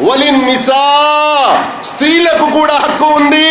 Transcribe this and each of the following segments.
వలిన్నిసా స్త్రీలకు కూడా హక్కు ఉంది,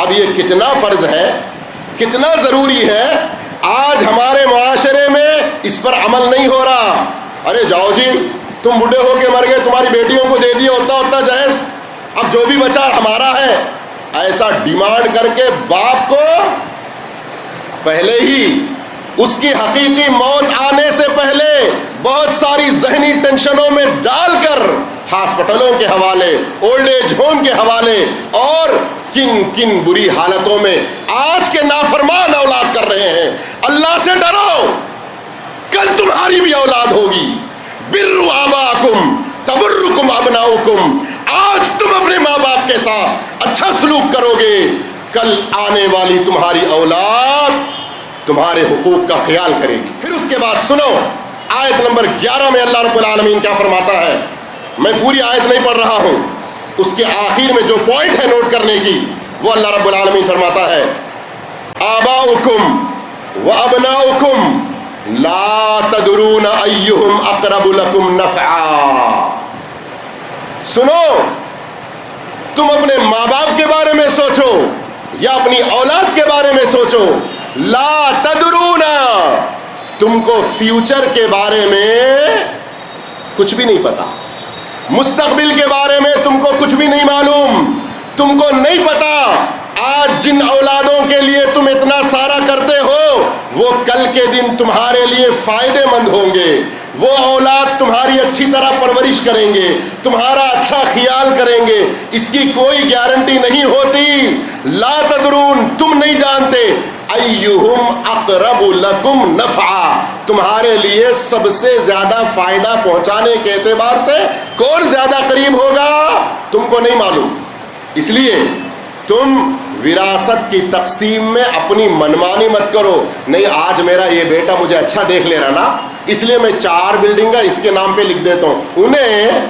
اب یہ کتنا فرض ہے، کتنا ضروری ہے، آج ہمارے معاشرے میں اس پر عمل نہیں ہو رہا۔ ارے جاؤ جی، تم بوڑھے ہو کے مر گئے، تمہاری بیٹیوں کو دے دیا ہوتا جہیز، اب جو بھی بچا ہمارا ہے، ایسا ڈیمانڈ کر کے باپ کو پہلے ہی اس کی حقیقی موت آنے سے پہلے بہت ساری ذہنی ٹینشنوں میں ڈال کر ہاسپٹلوں کے حوالے، اولڈ ایج ہوم کے حوالے اور کن کن بری حالتوں میں آج کے نافرمان اولاد کر رہے ہیں۔ اللہ سے ڈرو، کل تمہاری بھی اولاد ہوگی۔ بروا آباءکم تبرکم ابناؤکم، آج تم اپنے ماں باپ کے ساتھ اچھا سلوک کرو گے، کل آنے والی تمہاری اولاد تمہارے حقوق کا خیال کرے گی۔ پھر اس کے بعد سنو آیت نمبر 11 میں اللہ رب العالمین کیا فرماتا ہے۔ میں پوری آیت نہیں پڑھ رہا ہوں، اس کے آخر میں جو پوائنٹ ہے نوٹ کرنے کی، وہ اللہ رب العالمین فرماتا ہے آباؤکم و ابناؤکم لا تدرون ایہم اقرب لکم نفعا۔ سنو، تم اپنے ماں باپ کے بارے میں سوچو یا اپنی اولاد کے بارے میں سوچو، لا تدرون، تم کو فیوچر کے بارے میں کچھ بھی نہیں پتا، مستقبل کے بارے میں تم کو کچھ بھی نہیں معلوم، تم کو نہیں پتا آج جن اولادوں کے لیے تم اتنا سارا کرتے ہو وہ کل کے دن تمہارے لیے فائدے مند ہوں گے، وہ اولاد تمہاری اچھی طرح پرورش کریں گے، تمہارا اچھا خیال کریں گے، اس کی کوئی گارنٹی نہیں ہوتی۔ لا تدرون، تم نہیں جانتے، ایہم اقرب لکم نفعا، تمہارے لیے سب سے زیادہ فائدہ پہنچانے کے اعتبار سے کون زیادہ قریب ہوگا تم کو نہیں معلوم۔ اس لیے تم وراثت کی تقسیم میں اپنی منمانی مت کرو، نہیں آج میرا یہ بیٹا مجھے اچھا دیکھ لے رہا نا، اس لیے میں 4 بلڈنگیں اس کے نام پہ لکھ دیتا ہوں۔ انہیں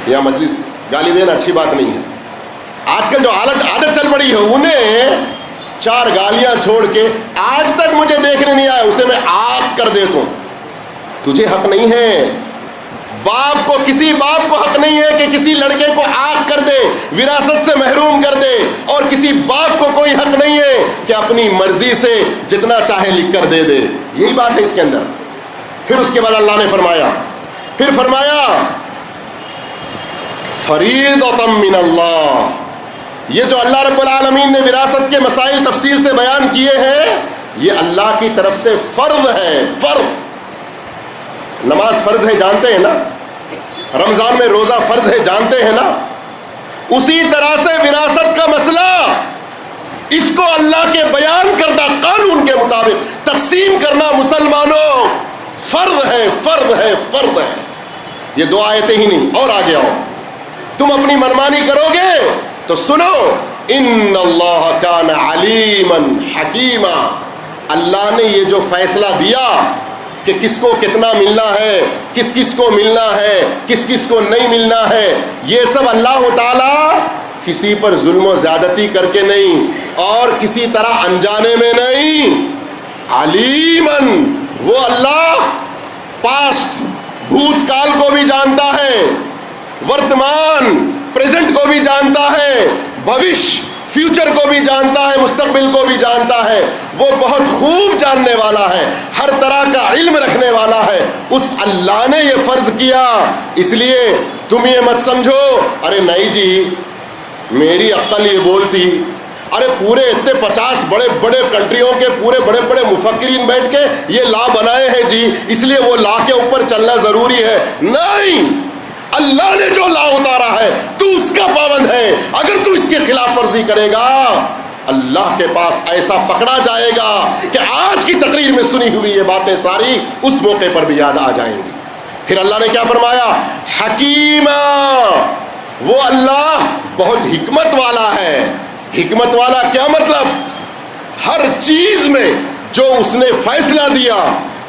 یا مجلس گالی دینا اچھی بات نہیں ہے، آج کل جو عادت چل پڑی ہے، انہیں 4 گالیاں چھوڑ کے آج تک مجھے دیکھنے نہیں آیا، اسے میں آگ کر دیتا ہوں۔ تجھے حق نہیں ہے، باپ کو، کسی باپ کو حق نہیں ہے کہ کسی لڑکے کو آگ کر دے، وراثت سے محروم کر دے، اور کسی باپ کو کوئی حق نہیں ہے کہ اپنی مرضی سے جتنا چاہے لکھ کر دے دے۔ یہی بات ہے اس کے اندر۔ پھر اس کے بعد اللہ نے فرمایا فریضۃ من اللہ، یہ جو اللہ رب العالمین نے وراثت کے مسائل تفصیل سے بیان کیے ہیں، یہ اللہ کی طرف سے فرض ہے۔ فرض، نماز فرض ہے جانتے ہیں نا، رمضان میں روزہ فرض ہے جانتے ہیں نا، اسی طرح سے وراثت کا مسئلہ اس کو اللہ کے بیان کردہ قانون کے مطابق تقسیم کرنا مسلمانوں فرض ہے، فرض ہے، فرض ہے۔ یہ 2 آیتیں ہی نہیں، اور آگے آؤ، تم اپنی منمانی کرو گے تو سنو، ان اللہ کان علیما حکیما، اللہ نے یہ جو فیصلہ دیا کہ کس کو کتنا ملنا ہے، کس کس کو ملنا ہے، کس کس کو نہیں ملنا ہے، یہ سب اللہ تعالیٰ کسی پر ظلم و زیادتی کر کے نہیں اور کسی طرح انجانے میں نہیں، علیمن، وہ اللہ پاسٹ بھوت کال کو بھی جانتا ہے، ورتمان پریزنٹ کو بھی جانتا ہے، بھوش فیوچر کو بھی جانتا ہے، مستقبل کو بھی جانتا ہے، وہ بہت خوب جاننے والا ہے، ہر طرح کا علم رکھنے والا ہے۔ اس اللہ نے یہ فرض کیا، اس لیے تم یہ مت سمجھو ارے نہیں جی میری عقل یہ بولتی، ارے پورے اتنے 50 بڑے بڑے کنٹریوں کے پورے بڑے بڑے مفکرین بیٹھ کے یہ لا بنائے ہیں جی، اس لیے وہ لا کے اوپر چلنا ضروری ہے۔ نہیں، اللہ نے جو لا اتارا ہے تو اس کا پابند ہے، اگر تو اس کے خلاف ورزی کرے گا اللہ کے پاس ایسا پکڑا جائے گا کہ آج کی تقریر میں سنی ہوئی یہ باتیں ساری اس موقع پر بھی یاد آ جائیں گی۔ پھر اللہ نے کیا فرمایا؟ حکیمہ، وہ اللہ بہت حکمت والا ہے۔ حکمت والا کیا مطلب؟ ہر چیز میں جو اس نے فیصلہ دیا،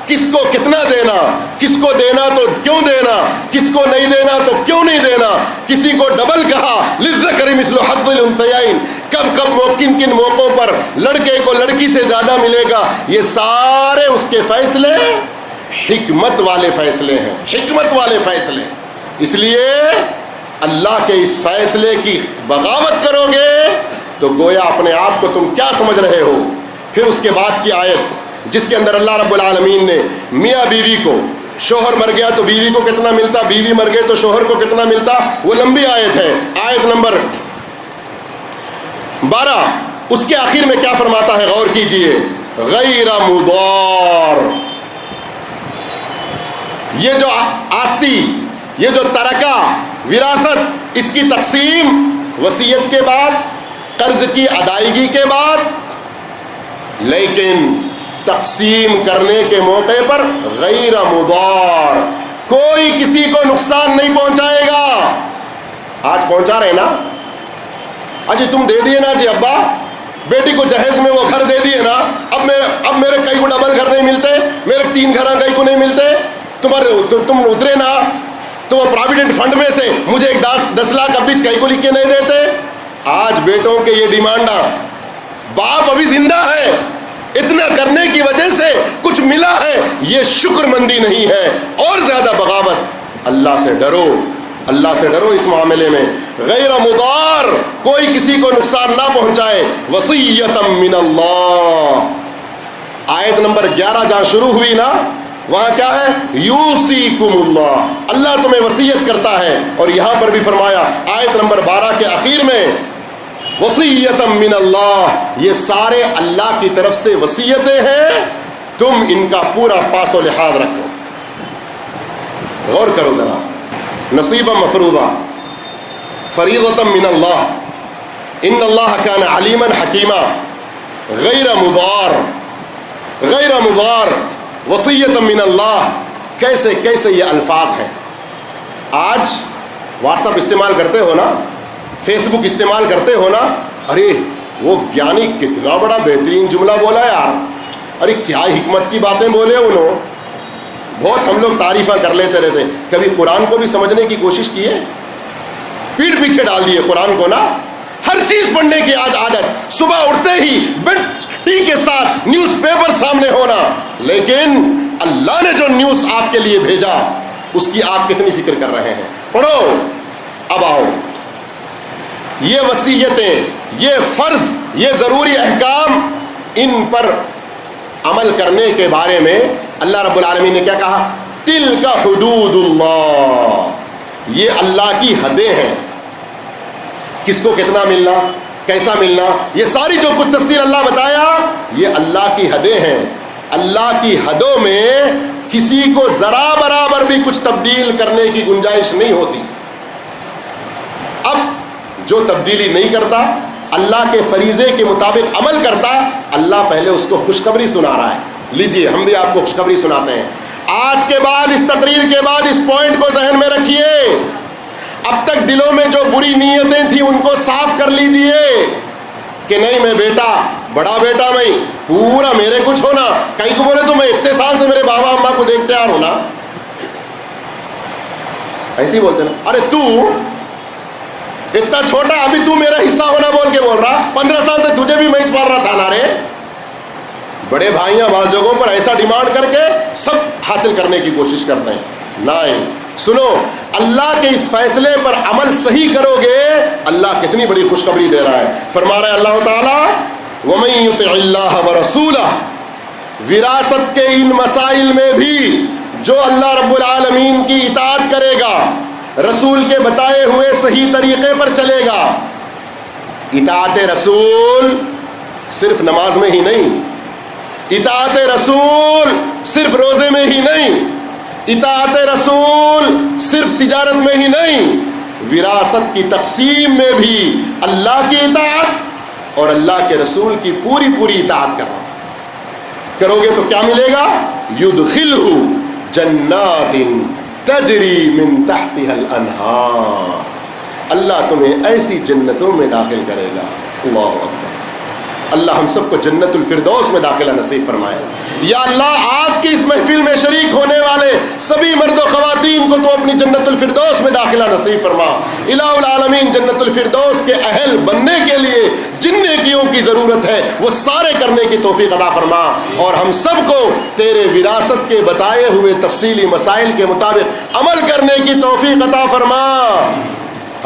کس کو کتنا دینا، کس کو دینا تو کیوں دینا، کس کو نہیں دینا تو کیوں نہیں دینا، کسی کو ڈبل کہا للذکر مثل حظ الانثیین، کب کب کن کن موقعوں پر لڑکے کو لڑکی سے زیادہ ملے گا، یہ سارے اس کے فیصلے حکمت والے فیصلے ہیں، حکمت والے فیصلے۔ اس لیے اللہ کے اس فیصلے کی بغاوت کرو گے تو گویا اپنے آپ کو تم کیا سمجھ رہے ہو. پھر اس کے بعد کی آیت جس کے اندر اللہ رب العالمین نے میاں بیوی کو، شوہر مر گیا تو بیوی کو کتنا ملتا، بیوی مر گئے تو شوہر کو کتنا ملتا، وہ لمبی آیت ہے، آیت نمبر 12. اس کے آخر میں کیا فرماتا ہے غور کیجئے، غیر مضار. یہ جو آستی، یہ جو ترکہ وراثت، اس کی تقسیم وصیت کے بعد، قرض کی ادائیگی کے بعد، لیکن تقسیم کرنے کے موقع پر غیر مضار، کوئی کسی کو نقصان نہیں پہنچائے گا. آج پہنچا رہے نا، اجی تم دے دیے نا جی ابا بیٹی کو جہیز میں وہ گھر دے دیے نا، اب میرے کئی کو ڈبل گھر نہیں ملتے، میرے 3 گھر کئی کو نہیں ملتے، تم اترے نا تو وہ پراویڈنٹ فنڈ میں سے مجھے ایک 10 لاکھ اب کئی کو لکھ کے نہیں دیتے. آج بیٹوں کے یہ ڈیمانڈاں، باپ ابھی زندہ ہے، اتنا کرنے کی وجہ سے کچھ ملا ہے، یہ شکر مندی نہیں ہے، اور زیادہ بغاوت. اللہ سے ڈرو، اللہ سے ڈرو اس معاملے میں. غیر مضار، کوئی کسی کو نقصان نہ پہنچائے. وصیۃ من اللہ. آیت نمبر 11 جہاں شروع ہوئی نا، وہاں کیا ہے، یوصیکم اللہ، اللہ تمہیں وصیت کرتا ہے. اور یہاں پر بھی فرمایا آیت نمبر 12 کے اخیر میں، وصیۃ من اللہ، یہ سارے اللہ کی طرف سے وصیتیں ہیں، تم ان کا پورا پاس و لحاظ رکھو. غور کرو ذرا، نصیبا مفروضا، فریضۃ من اللہ، ان اللہ کان علیما حکیما، غیر مضار، غیر مضار، وصیۃ من اللہ. کیسے کیسے یہ الفاظ ہیں. آج واٹس ایپ استعمال کرتے ہو نا، فیس بک استعمال کرتے ہو نا، ارے وہ گیانی کتنا بڑا بہترین جملہ بولا یار، ارے کیا حکمت کی باتیں بولے انہوں. بہت ہم لوگ تعریفیں کر لیتے رہتے. کبھی قرآن کو بھی سمجھنے کی کوشش کی ہے؟ پیٹ پیچھے ڈال دیے قرآن کو نا. ہر چیز پڑھنے کی آج عادت، صبح اٹھتے ہی بیڈ ٹی کے ساتھ نیوز پیپر سامنے ہونا. لیکن اللہ نے جو نیوز آپ کے لیے بھیجا اس کی آپ کتنی فکر کر رہے ہیں؟ پڑھو. اب آؤ، یہ وصیتیں، یہ فرض، یہ ضروری احکام، ان پر عمل کرنے کے بارے میں اللہ رب العالمین نے کیا کہا؟ تلک حدود اللہ، یہ اللہ کی حدیں ہیں. کس کو کتنا ملنا، کیسا ملنا، یہ ساری جو کچھ تفصیل اللہ بتایا، یہ اللہ کی حدیں ہیں. اللہ کی حدوں میں کسی کو ذرا برابر بھی کچھ تبدیل کرنے کی گنجائش نہیں ہوتی. اب جو تبدیلی نہیں کرتا، اللہ کے فریضے کے مطابق عمل کرتا، اللہ پہلے اس کو خوشخبری سنا رہا ہے. لیجئے ہم بھی آپ کو خوشخبری سناتے ہیں. آج کے بعد، اس تقریر کے بعد اس پوائنٹ کو ذہن میں رکھیے. اب تک دلوں میں جو بری نیتیں تھیں ان کو صاف کر لیجئے کہ نہیں میں بیٹا، بڑا بیٹا میں پورا میرے کچھ ہونا. کہیں کو بولے تو میں اتنے سال سے میرے بابا اماں کو دیکھتے آ رہا ہوں نا، ایسے ہی بولتے نا. ارے تو اتنا چھوٹا، ابھی تو میرا حصہ ہونا بول کے بول رہا، 15 سال سے تجھے بھی میں پال رہا تھا نا. رے بڑے بھائیاں بعض جگہوں پر ایسا ڈیمانڈ کر کے سب حاصل کرنے کی کوشش کرتے ہیں. نہیں، سنو، اللہ کے اس فیصلے پر عمل صحیح کرو گے، اللہ کتنی بڑی خوشخبری دے رہا ہے. فرما رہا ہے اللہ تعالیٰ، وَمَن يُطِعِ اللَّهَ وَرَسُولَهُ، وراثت کے ان مسائل میں بھی جو اللہ رب العالمین کی اطاعت کرے گا، رسول کے بتائے ہوئے صحیح طریقے پر چلے گا. اطاعت رسول صرف نماز میں ہی نہیں، اطاعت رسول صرف روزے میں ہی نہیں، اطاعت رسول صرف تجارت میں ہی نہیں، وراثت کی تقسیم میں بھی اللہ کی اطاعت اور اللہ کے رسول کی پوری پوری اطاعت کرو گے تو کیا ملے گا؟ یدخلہ جنات تجری من تحتها الانہار، اللہ تمہیں ایسی جنتوں میں داخل کرے گا. اللہ اکبر. اللہ ہم سب کو جنت الفردوس میں داخلہ نصیب فرمائے. یا اللہ آج کی اس محفل میں شریک ہونے والے سبھی مرد و خواتین کو تو اپنی جنت الفردوس میں داخلہ نصیب فرما. الہ العالمین جنت الفردوس کے اہل بننے کے لیے جن نیکیوں کی ضرورت ہے وہ سارے کرنے کی توفیق عطا فرما، اور ہم سب کو تیرے وراثت کے بتائے ہوئے تفصیلی مسائل کے مطابق عمل کرنے کی توفیق عطا فرما.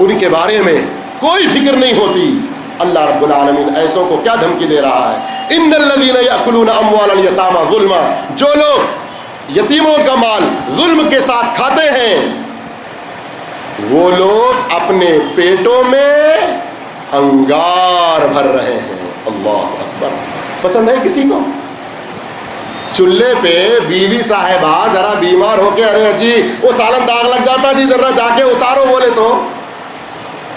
ان کے بارے میں کوئی فکر نہیں ہوتی. اللہ رب العالمین ایسوں کو کیا دھمکی دے رہا ہے؟ ان الذین یاکلون اموال الیتامی ظلما، جو لوگ یتیموں کا مال ظلم کے ساتھ کھاتے ہیں وہ لوگ اپنے پیٹوں میں انگار بھر رہے ہیں. اللہ اکبر. پسند ہے کسی کو؟ چولہے پہ بیوی صاحبہ ذرا بیمار ہو کے ارے جی وہ سالن داغ لگ جاتا جی ذرا جا کے اتارو بولے تو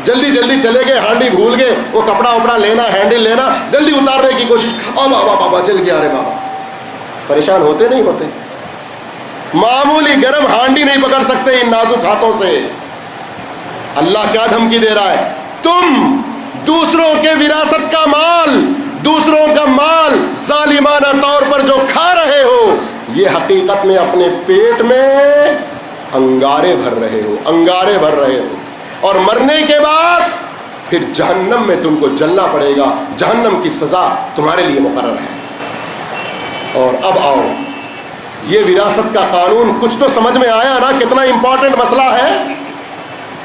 جلدی جلدی چلے گئے، ہانڈی بھول گئے، وہ کپڑا وپڑا لینا ہینڈل لینا جلدی اتارنے کی کوشش، بابا بابا چل گیا، ارے بابا. پریشان ہوتے نہیں ہوتے؟ معمولی گرم ہانڈی نہیں پکڑ سکتے ان نازک ہاتھوں سے. اللہ کیا دھمکی دے رہا ہے؟ تم دوسروں کے وراثت کا مال، دوسروں کا مال ظالمانہ طور پر جو کھا رہے ہو، یہ حقیقت میں اپنے پیٹ میں انگارے بھر رہے ہو، انگارے بھر رہے ہو. اور مرنے کے بعد پھر جہنم میں تم کو جلنا پڑے گا. جہنم کی سزا تمہارے لیے مقرر ہے. اور اب آؤ، یہ وراثت کا قانون کچھ تو سمجھ میں آیا نا کتنا امپورٹنٹ مسئلہ ہے؟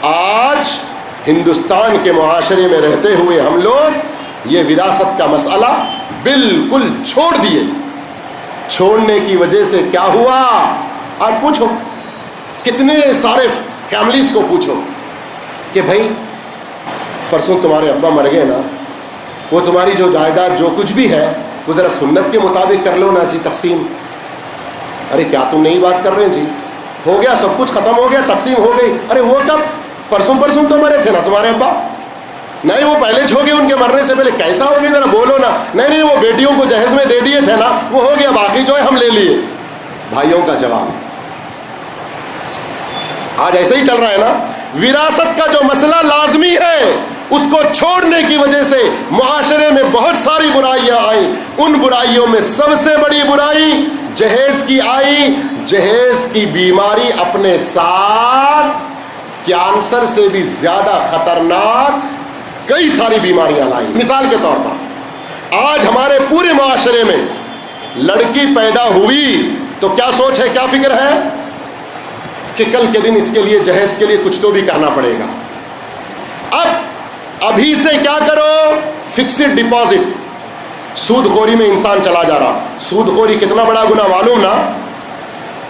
آج ہندوستان کے معاشرے میں رہتے ہوئے ہم لوگ یہ وراثت کا مسئلہ بالکل چھوڑ دیے. چھوڑنے کی وجہ سے کیا ہوا؟ آج پوچھو کتنے سارے فیملیز کو پوچھو کہ بھائی پرسوں تمہارے ابا مر گئے نا، وہ تمہاری جو جائیداد جو کچھ بھی ہے وہ ذرا سنت کے مطابق کر لو نا جی تقسیم. ارے کیا تم نئی بات کر رہے ہیں جی؟ ہو گیا سب کچھ ختم ہو گیا، تقسیم ہو گئی. ارے وہ کب؟ پرسوں تو مرے تھے نا تمہارے ابا. نہیں وہ پہلے چھو گئے، ان کے مرنے سے پہلے. کیسا ہو گیا ذرا بولو نا. نہیں وہ بیٹیوں کو جہیز میں دے دیے تھے نا، وہ ہو گیا، باقی جو ہے ہم لے لیے. بھائیوں کا جواب آج ایسے ہی چل رہا ہے نا. وراثت کا جو مسئلہ لازمی ہے اس کو چھوڑنے کی وجہ سے معاشرے میں بہت ساری برائیاں آئیں. ان برائیوں میں سب سے بڑی برائی جہیز کی آئی. جہیز کی بیماری اپنے ساتھ کینسر سے بھی زیادہ خطرناک کئی ساری بیماریاں لائیں. مثال کے طور پر آج ہمارے پورے معاشرے میں لڑکی پیدا ہوئی تو کیا سوچ ہے، کیا فکر ہے کہ کل کے دن اس کے لیے جہیز کے لیے کچھ تو بھی کرنا پڑے گا. ابھی سے کیا کرو؟ Fixed deposit. سود خوری میں انسان چلا جا رہا. سود خوری کتنا بڑا گناہ معلوم نا؟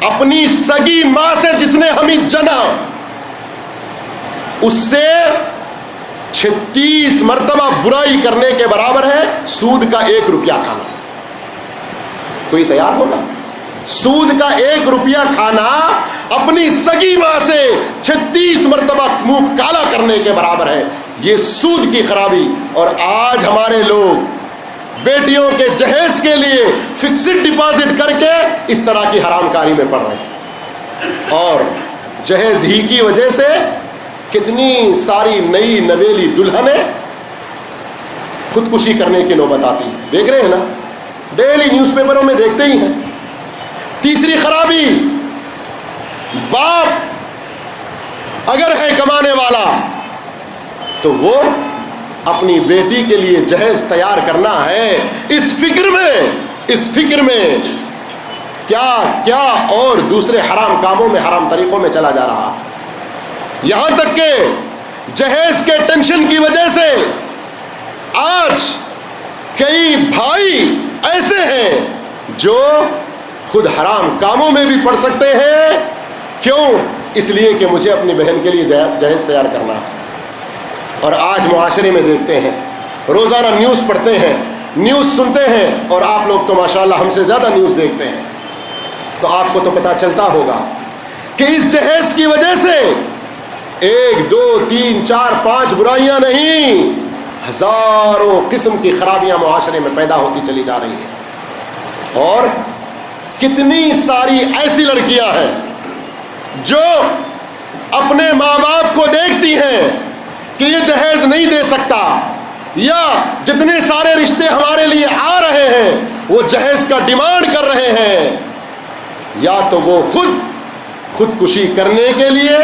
اپنی سگی ماں سے جس نے ہمیں جنا اس سے 36 مرتبہ برائی کرنے کے برابر ہے سود کا 1 روپیہ کھانا. کوئی تیار ہوگا؟ سود کا 1 روپیہ کھانا اپنی سگی ماں سے 36 مرتبہ منہ کالا کرنے کے برابر ہے. یہ سود کی خرابی. اور آج ہمارے لوگ بیٹیوں کے جہیز کے لیے فکسڈ ڈپازٹ کر کے اس طرح کی حرام کاری میں پڑ رہے ہیں. اور جہیز ہی کی وجہ سے کتنی ساری نئی نویلی دلہنیں خودکشی کرنے کی نوبت آتی. دیکھ رہے ہیں نا، ڈیلی نیوز پیپروں میں دیکھتے ہی ہیں. تیسری خرابی، باپ اگر ہے کمانے والا تو وہ اپنی بیٹی کے لیے جہیز تیار کرنا ہے اس فکر میں کیا کیا اور دوسرے حرام کاموں میں، حرام طریقوں میں چلا جا رہا. یہاں تک کہ جہیز کے ٹینشن کی وجہ سے آج کئی بھائی ایسے ہیں جو خود حرام کاموں میں بھی پڑ سکتے ہیں. کیوں؟ اس لیے کہ مجھے اپنی بہن کے لیے جہیز تیار کرنا ہے. اور آج معاشرے میں دیکھتے ہیں، روزانہ نیوز پڑھتے ہیں، نیوز سنتے ہیں، اور آپ لوگ تو ماشاءاللہ ہم سے زیادہ نیوز دیکھتے ہیں، تو آپ کو تو پتہ چلتا ہوگا کہ اس جہیز کی وجہ سے 1 2 3 4 5 برائیاں نہیں، ہزاروں قسم کی خرابیاں معاشرے میں پیدا ہوتی چلی جا رہی ہیں. اور کتنی ساری ایسی لڑکیاں ہیں جو اپنے ماں باپ کو دیکھتی ہیں کہ یہ جہیز نہیں دے سکتا، یا جتنے سارے رشتے ہمارے لیے آ رہے ہیں وہ جہیز کا ڈیمانڈ کر رہے ہیں، یا تو وہ خودکشی کرنے کے لیے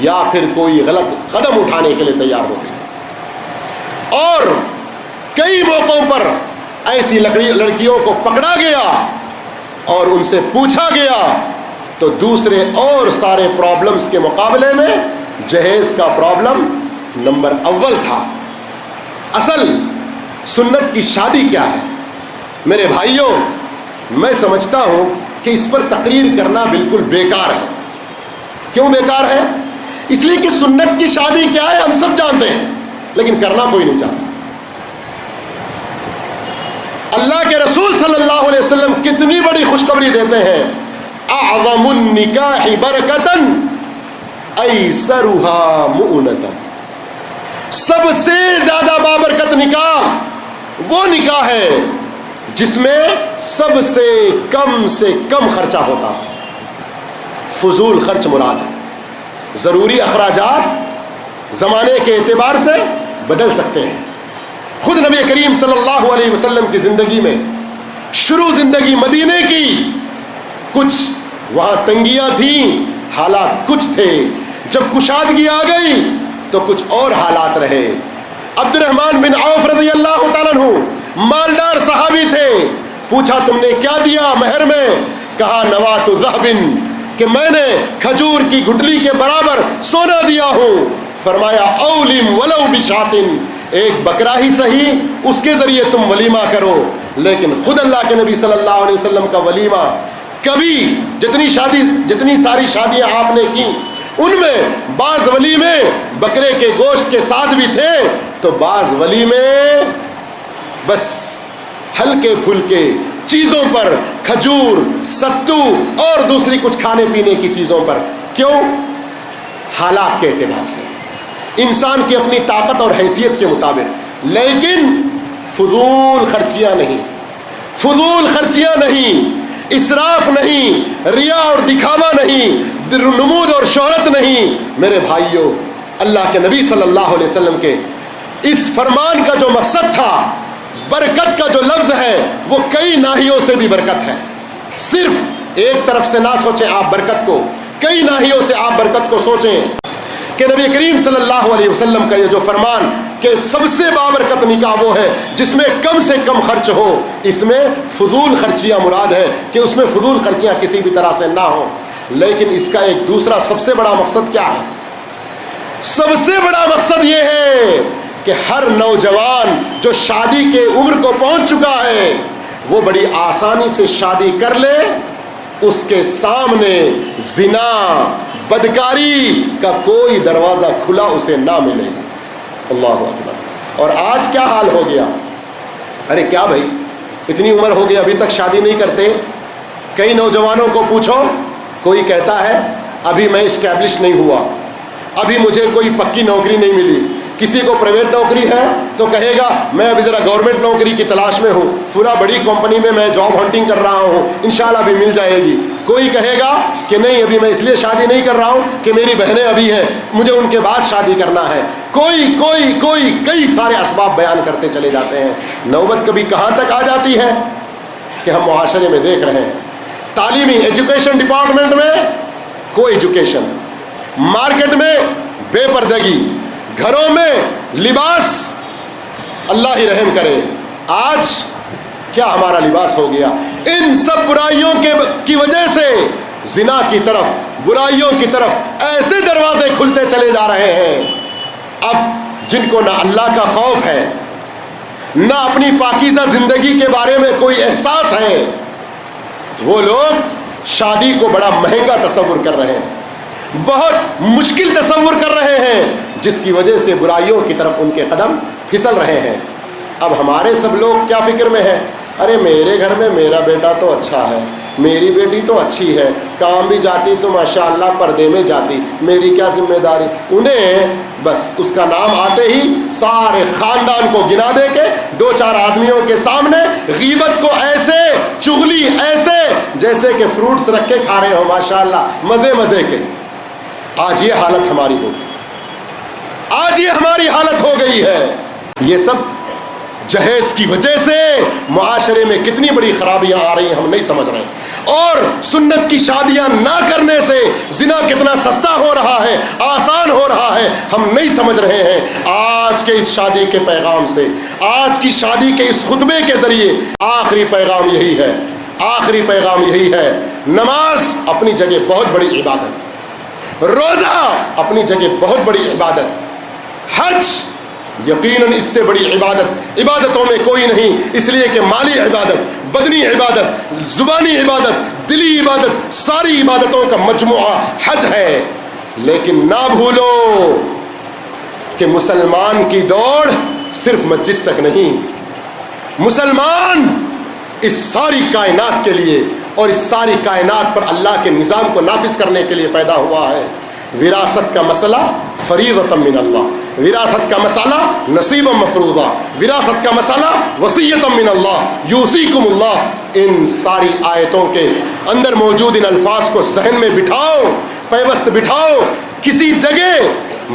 یا پھر کوئی غلط قدم اٹھانے کے لیے تیار ہوتی ہے. اور کئی موقعوں پر ایسی لڑکیوں کو پکڑا گیا اور ان سے پوچھا گیا تو دوسرے اور سارے پرابلمز کے مقابلے میں جہیز کا پرابلم نمبر اول تھا. اصل سنت کی شادی کیا ہے میرے بھائیوں؟ میں سمجھتا ہوں کہ اس پر تقریر کرنا بالکل بیکار ہے. کیوں بیکار ہے؟ اس لیے کہ سنت کی شادی کیا ہے ہم سب جانتے ہیں, لیکن کرنا کوئی نہیں چاہتا. اللہ کے رسول صلی اللہ علیہ وسلم کتنی بڑی خوشخبری دیتے ہیں, اعظم النکاح برکتاً ایسرھا مؤنۃ. سب سے زیادہ بابرکت نکاح وہ نکاح ہے جس میں سب سے کم خرچہ ہوتا ہے. فضول خرچ مراد ہے. ضروری اخراجات زمانے کے اعتبار سے بدل سکتے ہیں. خود نبی کریم صلی اللہ علیہ وسلم کی زندگی میں, شروع زندگی مدینے کی, کچھ وہاں تنگیاں تھیں, حالات کچھ تھے. جب کشادگی آ گئی تو کچھ اور حالات رہے. عبد الرحمن بن عوف رضی اللہ تعالیٰ عنہ مالدار صحابی تھے. پوچھا تم نے کیا دیا مہر میں؟ کہا نوات ذہب, کہ میں نے کھجور کی گٹلی کے برابر سونا دیا ہوں. فرمایا اولم ولو بشاۃ, ایک بکرا ہی صحیح, اس کے ذریعے تم ولیمہ کرو. لیکن خود اللہ کے نبی صلی اللہ علیہ وسلم کا ولیمہ کبھی, جتنی ساری شادیاں آپ نے کی ان میں بعض ولیمے بکرے کے گوشت کے ساتھ بھی تھے, تو بعض ولیمے بس ہلکے پھلکے چیزوں پر, کھجور, ستو اور دوسری کچھ کھانے پینے کی چیزوں پر. کیوں؟ حالات کے اعتبار سے, انسان کی اپنی طاقت اور حیثیت کے مطابق. لیکن فضول خرچیاں نہیں, اسراف نہیں, ریا اور دکھاوا نہیں, نمود اور شہرت نہیں. میرے بھائیوں, اللہ کے نبی صلی اللہ علیہ وسلم کے اس فرمان کا جو مقصد تھا, برکت کا جو لفظ ہے وہ کئی ناحیوں سے بھی برکت ہے. صرف ایک طرف سے نہ سوچیں آپ برکت کو, کئی ناحیوں سے آپ برکت کو سوچیں کہ نبی کریم صلی اللہ علیہ وسلم کا یہ جو فرمان کہ سب سے بابرکت نکاح وہ ہے جس میں کم سے کم خرچ ہو, اس میں فضول خرچیاں مراد ہے کہ اس میں فضول خرچیاں کسی بھی طرح سے نہ ہوں. لیکن اس کا ایک دوسرا سب سے بڑا مقصد کیا ہے؟ سب سے بڑا مقصد یہ ہے کہ ہر نوجوان جو شادی کے عمر کو پہنچ چکا ہے وہ بڑی آسانی سے شادی کر لے, اس کے سامنے زنا, بدکاری کا کوئی دروازہ کھلا اسے نہ ملے. اللہ اکبر. اور آج کیا حال ہو گیا؟ ارے کیا بھائی, اتنی عمر ہو گئی ابھی تک شادی نہیں کرتے. کئی نوجوانوں کو پوچھو, کوئی کہتا ہے ابھی میں اسٹیبلش نہیں ہوا, ابھی مجھے کوئی پکی نوکری نہیں ملی. کسی کو پرائیویٹ نوکری ہے تو کہے گا میں ابھی ذرا گورنمنٹ نوکری کی تلاش میں ہوں, پورا بڑی کمپنی میں میں جاب ہنٹنگ کر رہا ہوں, انشاءاللہ ابھی مل جائے گی. کوئی کہے گا کہ نہیں ابھی میں اس لیے شادی نہیں کر رہا ہوں کہ میری بہنیں ابھی ہیں, مجھے ان کے بعد شادی کرنا ہے. کوئی کئی سارے اسباب بیان کرتے چلے جاتے ہیں. نوبت کبھی کہاں تک آ جاتی ہے کہ ہم معاشرے میں دیکھ رہے ہیں, تعلیمی ایجوکیشن ڈپارٹمنٹ میں کوئی ایجوکیشن, مارکیٹ میں بے پردگی, گھروں میں لباس, اللہ ہی رحم کرے. آج کیا ہمارا لباس ہو گیا؟ ان سب برائیوں کی وجہ سے زنا کی طرف, برائیوں کی طرف ایسے دروازے کھلتے چلے جا رہے ہیں. اب جن کو نہ اللہ کا خوف ہے, نہ اپنی پاکیزہ زندگی کے بارے میں کوئی احساس ہے, وہ لوگ شادی کو بڑا مہنگا تصور کر رہے ہیں, بہت مشکل تصور کر رہے ہیں, جس کی وجہ سے برائیوں کی طرف ان کے قدم پھسل رہے ہیں. اب ہمارے سب لوگ کیا فکر میں ہیں؟ ارے میرے گھر میں میرا بیٹا تو اچھا ہے, میری بیٹی تو اچھی ہے, کام بھی جاتی تو ماشاءاللہ پردے میں جاتی, میری کیا ذمہ داری. انہیں بس اس کا نام آتے ہی سارے خاندان کو گنا دے کے دو چار آدمیوں کے سامنے غیبت کو ایسے, چغلی ایسے جیسے کہ فروٹس رکھ کے کھا رہے ہو ماشاءاللہ مزے کے. آج یہ حالت ہماری ہوگی, آج یہ ہماری حالت ہو گئی ہے. یہ سب جہیز کی وجہ سے معاشرے میں کتنی بڑی خرابیاں آ رہی ہیں ہم نہیں سمجھ رہے. اور سنت کی شادیاں نہ کرنے سے زنا کتنا سستا ہو رہا ہے, آسان ہو رہا ہے, ہم نہیں سمجھ رہے ہیں. آج کے اس شادی کے پیغام سے, آج کی شادی کے اس خطبے کے ذریعے آخری پیغام یہی ہے, نماز اپنی جگہ بہت بڑی عبادت, روزہ اپنی جگہ بہت بڑی عبادت, حج یقیناً اس سے بڑی عبادتوں میں کوئی نہیں, اس لیے کہ مالی عبادت, بدنی عبادت, زبانی عبادت, دلی عبادت, ساری عبادتوں کا مجموعہ حج ہے. لیکن نہ بھولو کہ مسلمان کی دوڑ صرف مسجد تک نہیں, مسلمان اس ساری کائنات کے لیے اور اس ساری کائنات پر اللہ کے نظام کو نافذ کرنے کے لیے پیدا ہوا ہے. وراثت کا مسئلہ فریضۃ من اللہ, وراثت کا مسئلہ نصیب مفروضہ, وراثت کا مسئلہ وصیۃ من اللہ یوصیکم اللہ. ان ساری آیتوں کے اندر موجود ان الفاظ کو ذہن میں بٹھاؤ, پیوست بٹھاؤ. کسی جگہ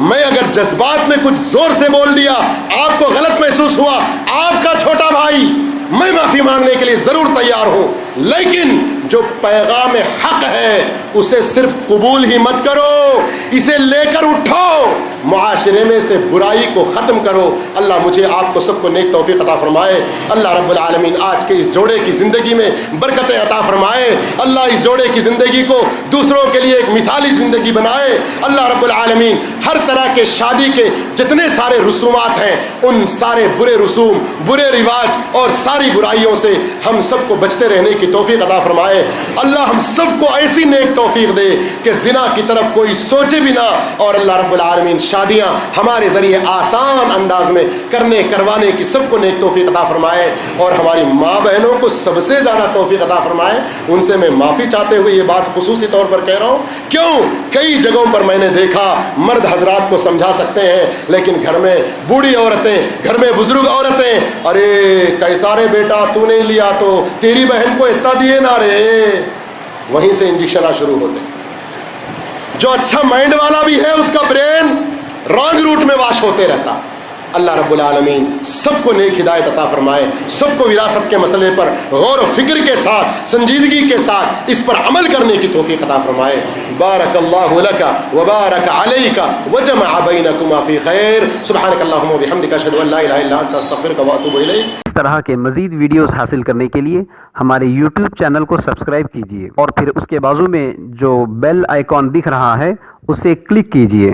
میں اگر جذبات میں کچھ زور سے بول دیا, آپ کو غلط محسوس ہوا, آپ کا چھوٹا بھائی, میں معافی مانگنے کے لیے ضرور تیار ہوں, لیکن جو پیغام حق ہے اسے صرف قبول ہی مت کرو, اسے لے کر اٹھو, معاشرے میں سے برائی کو ختم کرو. اللہ مجھے آپ کو سب کو نیک توفیق عطا فرمائے. اللہ رب العالمین آج کے اس جوڑے کی زندگی میں برکتیں عطا فرمائے. اللہ اس جوڑے کی زندگی کو دوسروں کے لیے ایک مثالی زندگی بنائے. اللہ رب العالمین ہر طرح کے شادی کے جتنے سارے رسومات ہیں ان سارے برے رسوم, برے رواج اور ساری برائیوں سے ہم سب کو بچتے رہنے کی توفیق عطا فرمائے. اللہ ہم سب کو ایسی نیک توفیق دے کہ زنا کی طرف کوئی سوچے بھی نہ, اور اللہ رب العالمین شادیاں ہمارے ذریعے آسان انداز میں کروانے کی سب کو نیک توفیق عطا فرمائے. اور ہماری ماں بہنوں کو سب سے زیادہ توفیق عطا فرمائے. ان سے میں معافی چاہتے ہوئے یہ بات خصوصی طور پر کہہ رہا ہوں, کیوں کئی جگہوں پر میں نے دیکھا مرد حضرات کو سمجھا سکتے ہیں, لیکن گھر میں بوڑھی عورتیں, گھر میں بزرگ عورتیں, ارے کیسا رے بیٹا تو نہیں لیا تو تیری بہن کو اتنا دیے نہ رے, وہیں سے انجیکشن شروع ہوتے. جو اچھا مائنڈ والا بھی ہے اس کا برین رانگ روٹ میں واش ہوتے رہتا. اللہ رب العالمین سب کو نیک ہدایت عطا فرمائے, سب کو وراثت کے مسئلے پر غور و فکر کے ساتھ, سنجیدگی کے ساتھ اس پر عمل کرنے کی توفیق عطا فرمائے. بارک اللہ لک وبارک علیک وجمع بینکما فی خیر. سبحانک اللہم وبحمدک اشہد ان لا الہ الا انت استغفرک واتوب الیک. اس طرح کے مزید ویڈیوز حاصل کرنے کے لیے ہمارے YouTube چینل کو سبسکرائب کیجئے اور پھر اس کے بازو میں جو بیل آئیکن دکھ رہا ہے اسے کلک کیجئے.